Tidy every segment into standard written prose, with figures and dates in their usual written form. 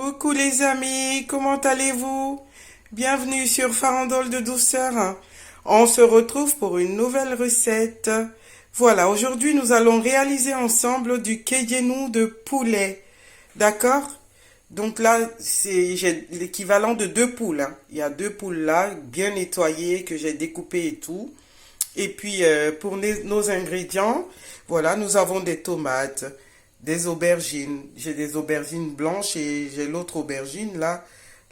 Coucou les amis, comment allez-vous? Bienvenue sur Farandole de douceur. On se retrouve pour une nouvelle recette. Voilà, aujourd'hui nous allons réaliser ensemble du kejenu de poulet. D'accord? Donc là, j'ai l'équivalent de 2 poules, hein. Il y a 2 poules là, bien nettoyées, que j'ai découpées et tout. Et puis pour nos ingrédients, voilà, nous avons des tomates, des aubergines. J'ai des aubergines blanches et j'ai l'autre aubergine là,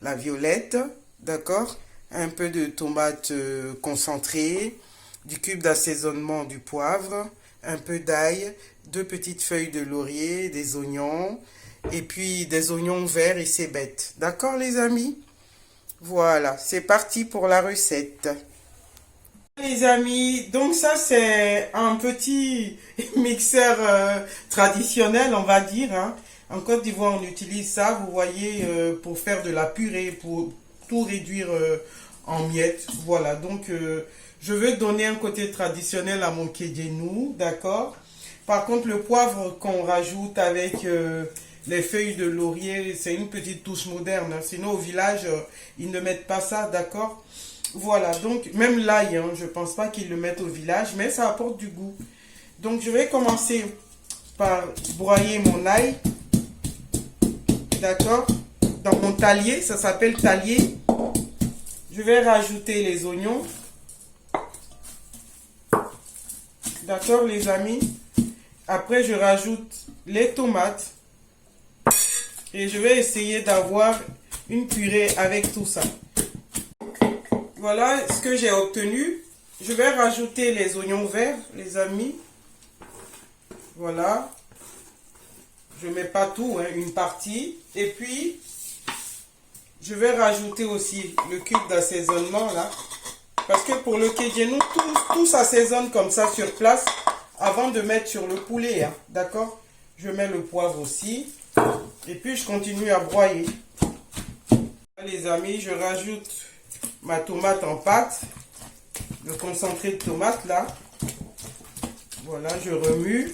la violette, d'accord? Un peu de tomates concentrées, du cube d'assaisonnement du poivre, un peu d'ail, 2 petites feuilles de laurier, des oignons et puis des oignons verts et cébettes. D'accord les amis? Voilà, c'est parti pour la recette. Les amis, donc ça c'est un petit mixeur traditionnel, on va dire, hein. En Côte d'Ivoire, on utilise ça, vous voyez, pour faire de la purée, pour tout réduire en miettes. Voilà, donc je veux donner un côté traditionnel à mon kejenu, d'accord? Par contre, le poivre qu'on rajoute avec les feuilles de laurier, c'est une petite touche moderne, hein. Sinon, au village, ils ne mettent pas ça, d'accord? Voilà, donc même l'ail, hein, je pense pas qu'ils le mettent au village, mais ça apporte du goût. Donc je vais commencer par broyer mon ail, d'accord? Dans mon talier, ça s'appelle talier. Je vais rajouter les oignons. D'accord les amis? Après je rajoute les tomates. Et je vais essayer d'avoir une purée avec tout ça. Voilà ce que j'ai obtenu. Je vais rajouter les oignons verts, les amis. Voilà. Je ne mets pas tout, hein, une partie. Et puis, je vais rajouter aussi le cube d'assaisonnement là. Parce que pour le kejenu, tout s'assaisonne comme ça sur place avant de mettre sur le poulet, hein. D'accord? Je mets le poivre aussi. Et puis, je continue à broyer. Les amis, je rajoute ma tomate en pâte, le concentré de tomate là. Voilà, je remue.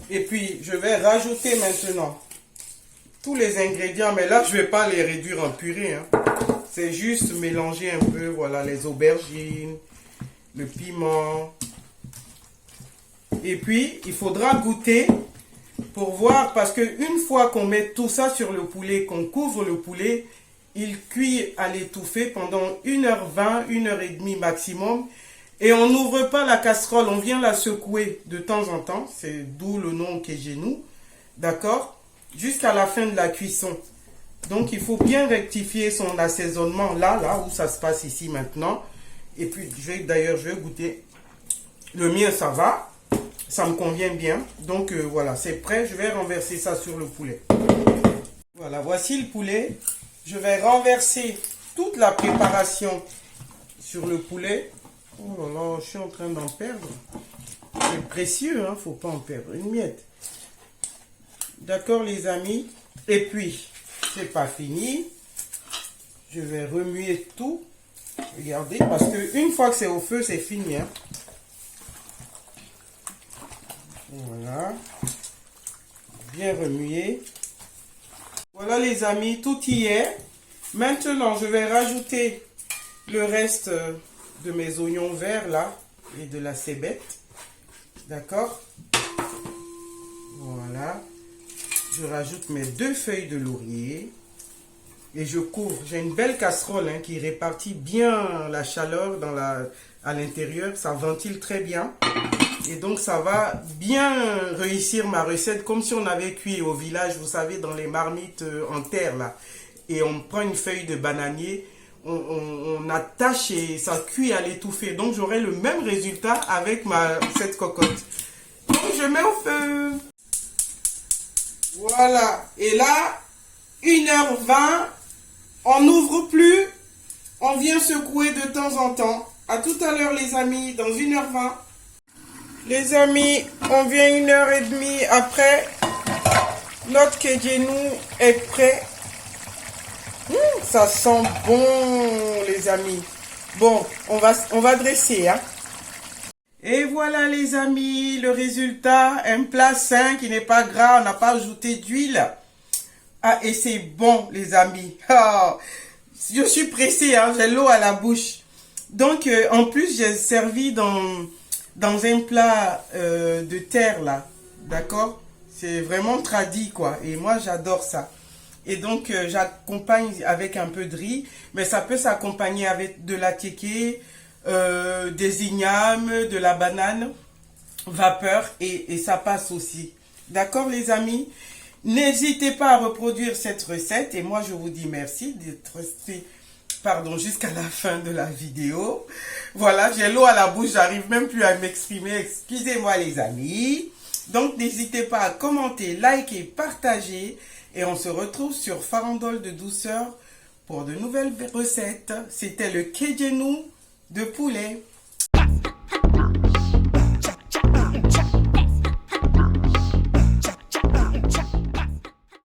Et puis, je vais rajouter maintenant tous les ingrédients. Mais là, je ne vais pas les réduire en purée, hein. C'est juste mélanger un peu, voilà, les aubergines, le piment. Et puis, il faudra goûter pour voir, parce qu'une fois qu'on met tout ça sur le poulet, qu'on couvre le poulet, il cuit à l'étouffée pendant 1h20, 1h30 maximum. Et on n'ouvre pas la casserole, on vient la secouer de temps en temps. C'est d'où le nom kejenu. D'accord? Jusqu'à la fin de la cuisson. Donc il faut bien rectifier son assaisonnement là où ça se passe ici maintenant. Et puis d'ailleurs je vais goûter. Le mien ça va. Ça me convient bien. Donc voilà, c'est prêt. Je vais renverser ça sur le poulet. Voilà, voici le poulet. Je vais renverser toute la préparation sur le poulet. Oh là là, je suis en train d'en perdre. C'est précieux, hein, faut pas en perdre une miette. D'accord les amis? Et puis, c'est pas fini. Je vais remuer tout. Regardez, parce que une fois que c'est au feu, c'est fini, hein. Voilà. Bien remuer. Voilà les amis, tout y est. Maintenant, je vais rajouter le reste de mes oignons verts là et de la cébette. D'accord? Voilà. Je rajoute mes 2 feuilles de laurier et je couvre. J'ai une belle casserole, hein, qui répartit bien la chaleur à l'intérieur. Ça ventile très bien. Et donc, ça va bien réussir ma recette comme si on avait cuit au village, vous savez, dans les marmites en terre, là. Et on prend une feuille de bananier, on attache et ça cuit à l'étouffée. Donc, j'aurai le même résultat avec cette cocotte. Donc, je mets au feu. Voilà. Et là, 1h20, on n'ouvre plus. On vient secouer de temps en temps. À tout à l'heure, les amis, dans 1h20. Les amis, on vient 1h30 après. Notre kejenu est prêt. Ça sent bon, les amis. Bon, on va dresser, hein. Et voilà, les amis, le résultat. Un plat sain qui n'est pas gras. On n'a pas ajouté d'huile. Ah, et c'est bon, les amis. Ah, je suis pressée, hein, j'ai l'eau à la bouche. Donc, en plus, j'ai servi dans un plat de terre, là. D'accord? C'est vraiment tradi, quoi. Et moi, j'adore ça. Et donc, j'accompagne avec un peu de riz. Mais ça peut s'accompagner avec de la tiéké, des ignames, de la banane, vapeur. Et ça passe aussi. D'accord, les amis? N'hésitez pas à reproduire cette recette. Et moi, je vous dis merci d'être resté, pardon, jusqu'à la fin de la vidéo. Voilà, j'ai l'eau à la bouche, j'arrive même plus à m'exprimer. Excusez-moi, les amis. Donc, n'hésitez pas à commenter, liker, partager. Et on se retrouve sur Farandole de douceur pour de nouvelles recettes. C'était le kejenou de poulet.